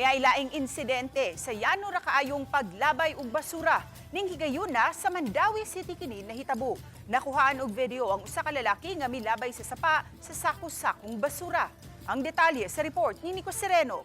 May laing insidente sa yano ra kaayong paglabay og basura ning higayon na sa Mandawi City kini nahitabo. Nakuhaan og video ang usa ka lalaki nga milabay sa sapa sa sako-sakong basura. Ang detalye sa report ni Nico Sereno.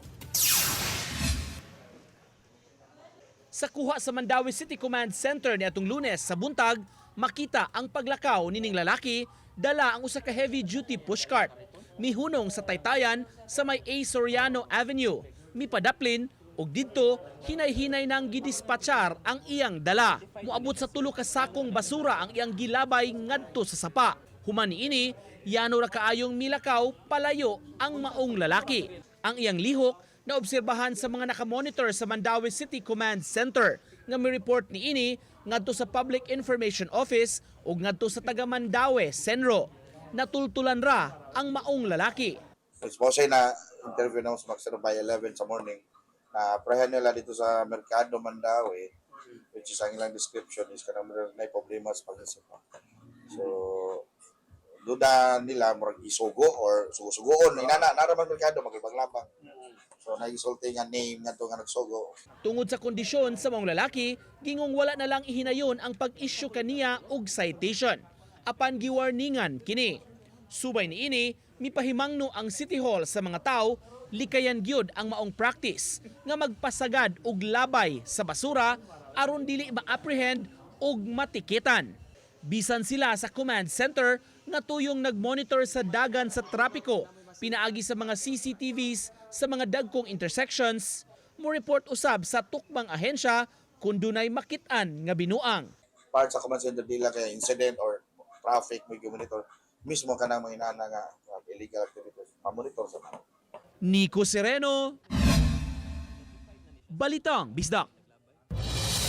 Sa kuha sa Mandawi City Command Center niadtong Lunes sa buntag, makita ang paglakaw nining lalaki dala ang usa ka heavy-duty pushcart. Mihunong sa taytayan sa may A. Soriano Avenue. Mipadaplin og didto hinay-hinay nang gidispatchar ang iyang dala. Moabot sa 3 ka sakong basura ang iyang gilabay ngadto sa sapa. Human niini, yano ra kaayong milakaw palayo ang maong lalaki. Ang iyang lihok naobserbahan sa mga nakamonitor sa Mandawi City Command Center nga mi-report niini ngadto sa Public Information Office ug ngadto sa taga Mandawi Senro. Natultulan ra ang maong lalaki. Suppose na interview na sa Maxero by 11 sa morning na prehan nila dito sa Merkado Mandawi, which is ang ilang description is kanang may problema sa pag-isip. So duda nila murag isugo or sugo-sugoon inana naraman merkado magpaglabang. So nagisulti nga name ngadto nga nagsugo. Tungod sa kondisyon sa maong lalaki, gingong wala na lang ihinayon ang pag-issue kaniya og citation. Apan giwarningan kini. Subay niini, mipahimangno ang City Hall sa mga tao, likayan gyud ang maong practice nga magpasagad og labay sa basura aron dili ma-apprehend og matikitan. Bisan sila sa command center nga tuyong nagmonitor sa dagan sa trapiko, pinaagi sa mga CCTVs sa mga dagkong intersections, mo report usab sa tukmang ahensya kung dunay makit-an nga binuang. Part sa command center dila kay incident or traffic may monitor mismo kanang mga inana nga illegal activities pa-monitor sa mga. Nico Sereno, Balitang Bisdak.